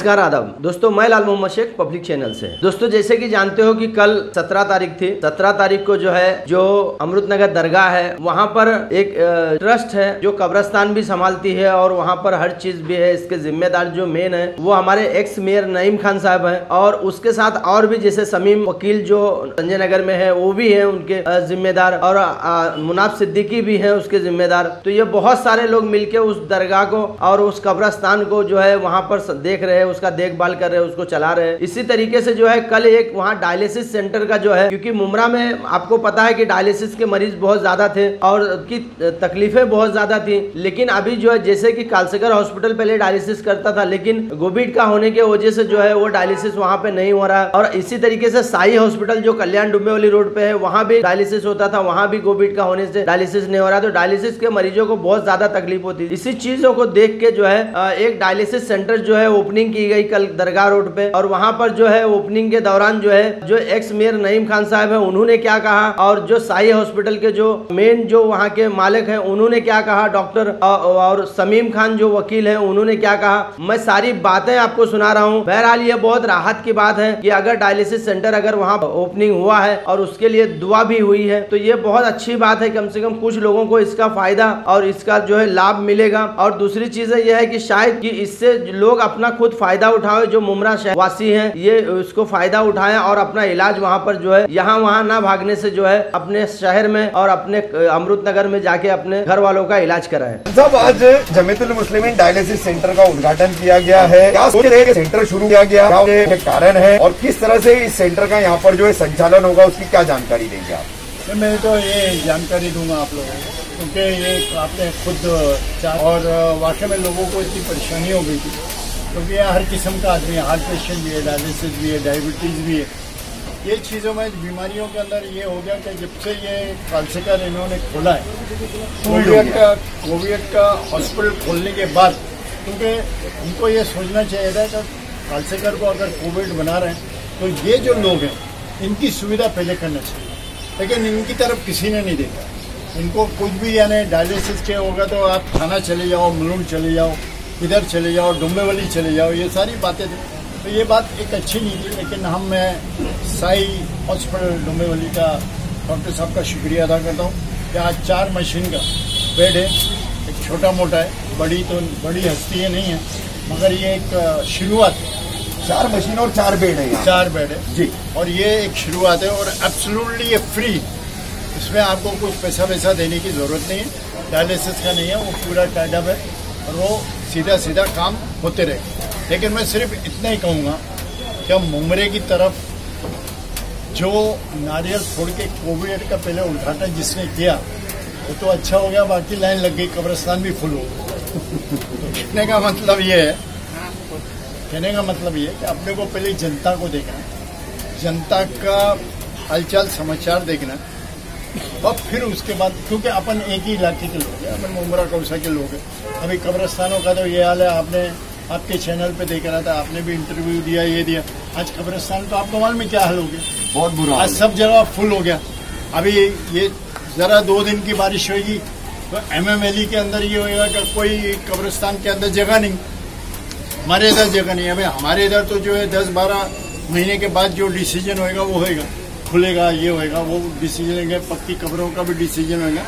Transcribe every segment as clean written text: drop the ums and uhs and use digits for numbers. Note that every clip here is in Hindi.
नमस्कार आदाब दोस्तों, मैं लाल मोहम्मद शेख पब्लिक चैनल से। दोस्तों जैसे कि जानते हो कि कल 17 तारीख थी। 17 तारीख को जो अमृतनगर दरगाह है वहाँ पर एक ट्रस्ट है जो कब्रिस्तान भी संभालती है और वहाँ पर हर चीज भी है। इसके जिम्मेदार जो मेन है वो हमारे एक्स मेयर नईम खान साहब है और उसके साथ और भी जैसे समीम वकील जो संजय नगर में है वो भी है उनके जिम्मेदार, और मुनाफ सिद्दीकी भी है उसके जिम्मेदार। तो ये बहुत सारे लोग मिलके उस दरगाह को और उस कब्रिस्तान को वहाँ पर देख रहे हैं, उसका देखभाल कर रहे हैं, उसको चला रहे हैं। इसी तरीके से कल एक वहाँ डायलिसिस सेंटर का क्योंकि मुमरा में आपको पता है कि डायलिसिस के मरीज बहुत ज्यादा थे और उनकी तकलीफें बहुत ज्यादा थी। लेकिन अभी जैसे कि कालसेकर हॉस्पिटल पहले डायलिसिस करता था, लेकिन कोविड का होने की वजह से वो डायलिसिस वहाँ पे नहीं हो रहा। और इसी तरीके से साई हॉस्पिटल जो कल्याण डुम्बेवाली रोड पे है वहाँ भी डायलिसिस होता था, वहाँ भी कोविड का होने से डायलिसिस नहीं हो रहा। तो डायलिसिस के मरीजों को बहुत ज्यादा तकलीफ होती है। इसी चीजों को देख के एक डायलिसिस सेंटर ओपनिंग की गई कल दरगाह रोड पे। और वहाँ पर ओपनिंग के दौरान जो एक्स मेयर नईम खान साहब है उन्होंने क्या कहा और जो साई हॉस्पिटल के जो मेन वहाँ के मालिक है उन्होंने क्या कहा, डॉक्टर और समीम खान जो वकील है उन्होंने क्या कहा, मैं सारी बातें आपको सुना रहा हूँ। बहरहाल ये बहुत राहत की बात है कि अगर डायलिसिस सेंटर अगर वहाँ ओपनिंग हुआ है और उसके लिए दुआ भी हुई है तो ये बहुत अच्छी बात है। कम से कम कुछ लोगों को इसका फायदा और इसका लाभ मिलेगा। और दूसरी चीज यह है कि शायद कि इससे लोग अपना खुद फायदा उठाए, जो मुमरा वासी हैं ये उसको फायदा उठाएं और अपना इलाज वहाँ पर यहाँ वहाँ ना भागने से अपने शहर में और अपने अमृतनगर में जाके अपने घर वालों का इलाज कराएं। साहब आज जमीयतुल मुस्लिमीन डायलिसिस सेंटर का उद्घाटन किया गया है, क्या सेंटर शुरू किया गया, क्या कारण है और किस तरह से इस सेंटर का यहाँ पर संचालन होगा उसकी क्या जानकारी देंगे आप? मैं तो ये जानकारी दूंगा आप लोगों को, क्योंकि ये आपने खुद और वाकई में लोगों को इतनी परेशानी हो गई थी, क्योंकि यहाँ हर किस्म का आदमी है, हार्ट पेशेंट भी है, डायलिसिस भी है, डायबिटीज भी है। ये चीज़ों में बीमारियों के अंदर ये हो गया कि जब से ये कालसेकर इन्होंने खोला है कोविड का हॉस्पिटल खोलने के बाद, क्योंकि उनको ये सोचना चाहिए था कि कालसेकर को अगर कोविड बना रहे हैं तो ये जो लोग हैं इनकी सुविधा पहले करना चाहिए, लेकिन इनकी तरफ किसी ने नहीं देखा। इनको कुछ भी यानी डायलिसिस के होगा तो आप थाना चले जाओ, मुलुंड चले जाओ, इधर चले जाओ, डुम्बेवाली चले जाओ, ये सारी बातें थी। तो ये बात एक अच्छी नहीं थी। लेकिन मैं साई हॉस्पिटल डुम्बेवाली का डॉक्टर साहब का शुक्रिया अदा करता हूँ कि आज 4 मशीन का बेड है, एक छोटा मोटा है, बड़ी हस्ती है नहीं है, मगर ये एक शुरुआत है। 4 मशीन और 4 बेड है, 4 बेड है जी, और ये एक शुरुआत है और एब्सोल्युटली ये फ्री। इसमें आपको कुछ पैसा देने की जरूरत नहीं है, डायलिसिस का नहीं है, वो पूरा टाइडअप है और वो सीधा काम होते रहे। लेकिन मैं सिर्फ इतना ही कहूँगा कि मुमरे की तरफ जो नारियल फोड़ के कोविड का पहले उद्घाटन जिसने किया वो तो अच्छा हो गया, बाकी लाइन लग गई, कब्रिस्तान भी फुल हो गया। कहने का मतलब ये है कि अपने को पहले जनता को देखना, जनता का हालचाल समाचार देखना और फिर उसके बाद, क्योंकि अपन एक ही इलाके के लोग हैं, अपन मुमरा कौसा के लोग हैं। अभी कब्रिस्तानों का तो ये हाल है, आपने आपके चैनल पे देख रहा था, आपने भी इंटरव्यू दिया, ये दिया। आज कब्रिस्तान तो आपको मालूम में क्या हाल हो गया, बहुत बुरा, आज सब जगह फुल हो गया। अभी ये जरा 2 दिन की बारिश होगी तो MMLE के अंदर ये होगा कि कोई कब्रिस्तान के अंदर जगह नहीं, हमारे इधर जगह नहीं है। अभी हमारे इधर तो 10-12 महीने के बाद जो डिसीजन होएगा वो होएगा, खुलेगा, ये होएगा, वो डिसीजन होंगे, पक्की कब्रों का भी डिसीजन होगा।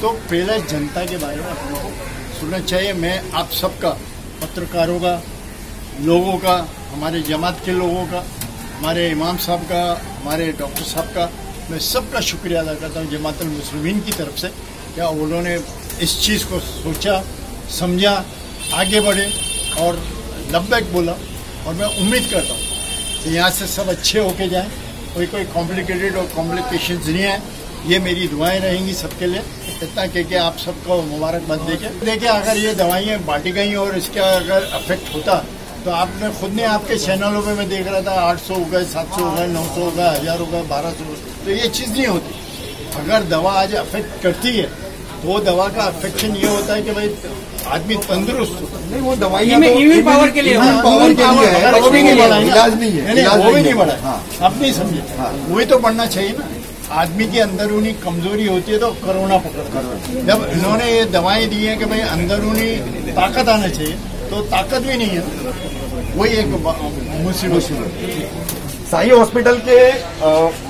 तो पहले जनता के बारे में अपने को सुनना चाहिए। मैं आप सबका, पत्रकारों का, लोगों का, हमारे जमात के लोगों का, हमारे इमाम साहब का, हमारे डॉक्टर साहब का, मैं सबका शुक्रिया अदा करता हूँ जमातुल मुस्लिमीन की तरफ से, क्या उन्होंने इस चीज़ को सोचा, समझा, आगे बढ़े और लब्बैक बोला। और मैं उम्मीद करता हूँ कि यहाँ से सब अच्छे होके जाएं, कोई कॉम्प्लिकेटेड और कॉम्प्लिकेशंस नहीं है। ये मेरी दुआएं रहेंगी सबके लिए। इतना कह के आप सबको मुबारकबाद देखिए अगर ये दवाइयाँ बांटी गई और इसका अगर अफेक्ट होता तो आपने खुद ने आपके चैनलों पे मैं देख रहा था 800 हो गए, 700 हो गए, 900 हो गए, 1000 हो गए, 1200, तो ये चीज़ नहीं होती। अगर दवा आज अफेक्ट करती है तो वो दवा का अफेक्शन ये होता है कि भाई आदमी तंदुरुस्त हो। नहीं, वो दवाई पावर के लिए है, वो भी नहीं बढ़ा है, इलाज नहीं है, वो भी नहीं बढ़ा है, आप नहीं समझे, वही तो बढ़ना चाहिए ना। आदमी की अंदरूनी कमजोरी होती है तो कोरोना पकड़ता है। जब इन्होंने ये दवाएं दी है कि भाई अंदरूनी ताकत आना चाहिए, तो ताकत भी नहीं है। वही एक मुसीबत। साई हॉस्पिटल के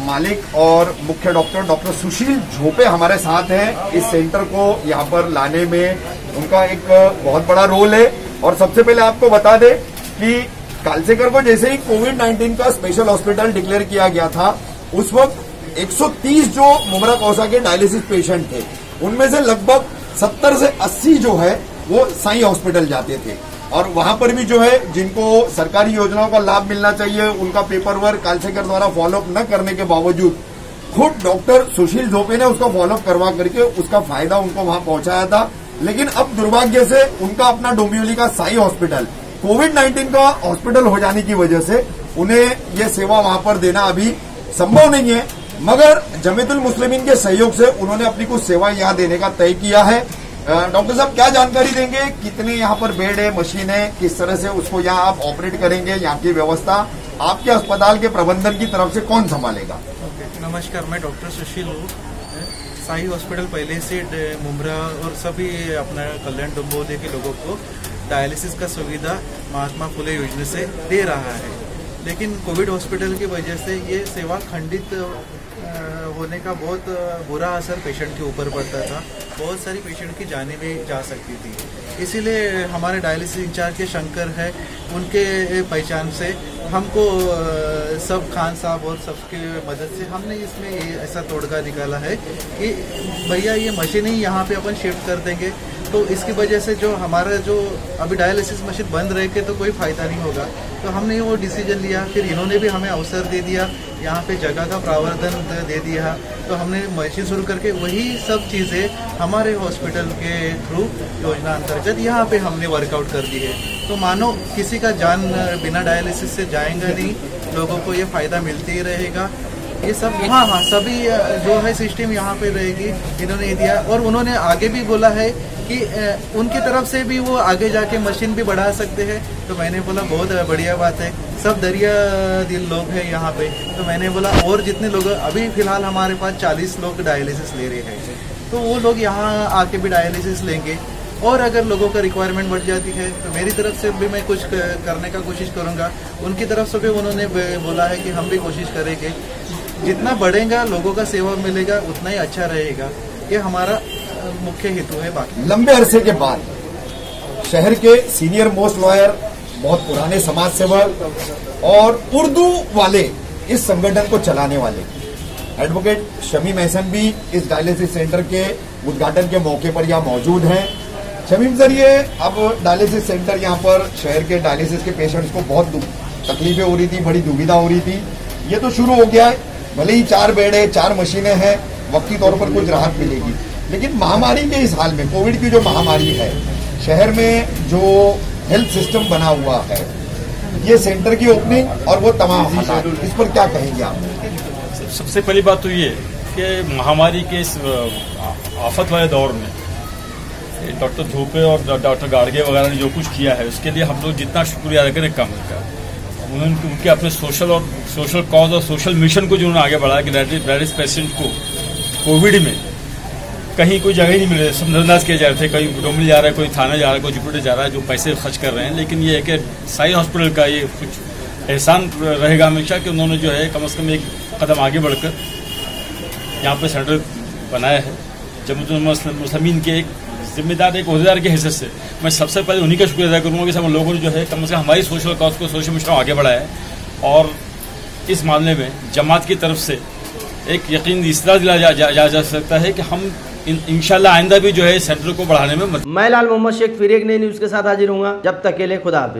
मालिक और मुख्य डॉक्टर सुशील झोपे हमारे साथ हैं। इस सेंटर को यहाँ पर लाने में उनका एक बहुत बड़ा रोल है। और सबसे पहले आपको बता दें कि कालसेकर को जैसे ही कोविड-19 का स्पेशल हॉस्पिटल डिक्लेयर किया गया था, उस वक्त 130 जो मुमरा कौसा के डायलिसिस पेशेंट थे, उनमें से लगभग 70 से 80 जो है वो साई हॉस्पिटल जाते थे। और वहां पर भी जो है जिनको सरकारी योजनाओं का लाभ मिलना चाहिए, उनका पेपर वर्क कालसेकर द्वारा फॉलोअप न करने के बावजूद खुद डॉक्टर सुशील झोपे ने उसका फॉलोअप करवा करके उसका फायदा उनको वहां पहुंचाया था। लेकिन अब दुर्भाग्य से उनका अपना डोंबिवली का साई हॉस्पिटल कोविड-19 का हॉस्पिटल हो जाने की वजह से उन्हें ये सेवा वहां पर देना अभी संभव नहीं है। मगर जमीयतुल मुस्लिमीन के सहयोग से उन्होंने अपनी कुछ सेवा यहाँ देने का तय किया है। डॉक्टर साहब क्या जानकारी देंगे, कितने यहाँ पर बेड है, मशीन है, किस तरह से उसको यहाँ आप ऑपरेट करेंगे, यहाँ की व्यवस्था आपके अस्पताल के प्रबंधन की तरफ से कौन संभालेगा? नमस्कार, मैं डॉक्टर सुशील हूँ। साई हॉस्पिटल पहले से मुमरा और सभी अपना कल्याण डोंबिवली के लोगों को डायलिसिस का सुविधा महात्मा फुले योजना से दे रहा है। लेकिन कोविड हॉस्पिटल की वजह से ये सेवा खंडित होने का बहुत बुरा असर पेशेंट के ऊपर पड़ता था। बहुत सारी पेशेंट की जाने भी जा सकती थी। इसीलिए हमारे डायलिसिस इंचार्ज के शंकर है, उनके पहचान से हमको सब खान साहब और सबके मदद से हमने इसमें ऐसा तोड़गा निकाला है कि भैया ये मशीन ही यहाँ पे अपन शिफ्ट कर देंगे। तो इसकी वजह से जो हमारा जो अभी डायलिसिस मशीन बंद रह के तो कोई फायदा नहीं होगा। तो हमने वो डिसीजन लिया, फिर इन्होंने भी हमें अवसर दे दिया, यहाँ पे जगह का प्रावधान दे दिया। तो हमने मशीन शुरू करके वही सब चीज़ें हमारे हॉस्पिटल के थ्रू योजना अंतर्गत यहाँ पे हमने वर्कआउट कर दी है। तो मानो किसी का जान बिना डायलिसिस से जाएगा नहीं, लोगों को ये फायदा मिलते ही रहेगा। ये सब हाँ सभी जो है सिस्टम यहाँ पे रहेगी, इन्होंने दिया। और उन्होंने आगे भी बोला है कि उनकी तरफ से भी वो आगे जाके मशीन भी बढ़ा सकते हैं। तो मैंने बोला बहुत बढ़िया बात है, सब दरिया दिल लोग हैं यहाँ पे। तो मैंने बोला और जितने लोग अभी फिलहाल हमारे पास 40 लोग डायलिसिस ले रहे हैं, तो वो लोग यहाँ आके भी डायलिसिस लेंगे। और अगर लोगों का रिक्वायरमेंट बढ़ जाती है तो मेरी तरफ से भी मैं कुछ करने का कोशिश करूँगा। उनकी तरफ से भी उन्होंने बोला है कि हम भी कोशिश करेंगे। जितना बढ़ेगा लोगों का सेवा मिलेगा उतना ही अच्छा रहेगा। ये हमारा मुख्य हेतु है। बाकी लंबे अरसे के बाद शहर के सीनियर मोस्ट लॉयर, बहुत पुराने समाज सेवक और उर्दू वाले इस संगठन को चलाने वाले एडवोकेट शमीम अहसन भी इस डायलिसिस सेंटर के उद्घाटन के मौके पर यहाँ मौजूद हैं। शमीम सर, ये अब डायलिसिस सेंटर यहाँ पर शहर के डायलिसिस के पेशेंट्स को बहुत तकलीफें हो रही थी, बड़ी दुविधा हो रही थी। ये तो शुरू हो गया है, भले ही 4 बेड है, 4 मशीनें हैं, वक्ती तौर पर कुछ राहत मिलेगी। लेकिन महामारी के इस हाल में, कोविड की जो महामारी है, शहर में जो हेल्थ सिस्टम बना हुआ है, ये सेंटर की ओपनिंग और वो तमाम हालात, इस पर क्या कहेंगे आप? सबसे पहली बात तो ये कि महामारी के इस आफत वाले दौर में डॉक्टर झोपे और डॉक्टर गाड़गे वगैरह ने जो कुछ किया है, उसके लिए हम लोग जितना शुक्रिया अदा करें कम है। उनके अपने सोशल कॉज और सोशल मिशन को जो उन्होंने आगे बढ़ाया कि डायलिसिस पेशेंट को कोविड में कहीं कोई जगह ही नहीं मिल रही, सब नजरअंदाज किए जा रहे थे। कोई डोंबिवली जा रहा है, कोई थाना जा रहा है, कोई जुपिटर जा रहा है, जो पैसे खर्च कर रहे हैं। लेकिन ये है कि साई हॉस्पिटल का ये कुछ एहसान रहेगा हमेशा कि उन्होंने जो है कम से कम एक कदम आगे बढ़कर यहाँ पे सेंटर बनाया है। जमीयतुल मुस्लिमीन के एक जिम्मेदार, एक ओहदेदार के हिस्से से मैं सबसे पहले उन्हीं का शुक्रिया अदा करूँगा कि सब लोगों ने जो है कम से कम हमारी सोशल कॉज को, सोशल मिशन आगे बढ़ाया है। और इस मामले में जमात की तरफ से एक यकीन इस तरह दिलाया जा सकता है कि हम इंशाल्लाह आइंदा भी जो है सेंटर को बढ़ाने में मैं लाल मोहम्मद शेख फिर एक नई न्यूज के साथ हाजिर हूँगा। जब तक के लिए खुदा हाफिज।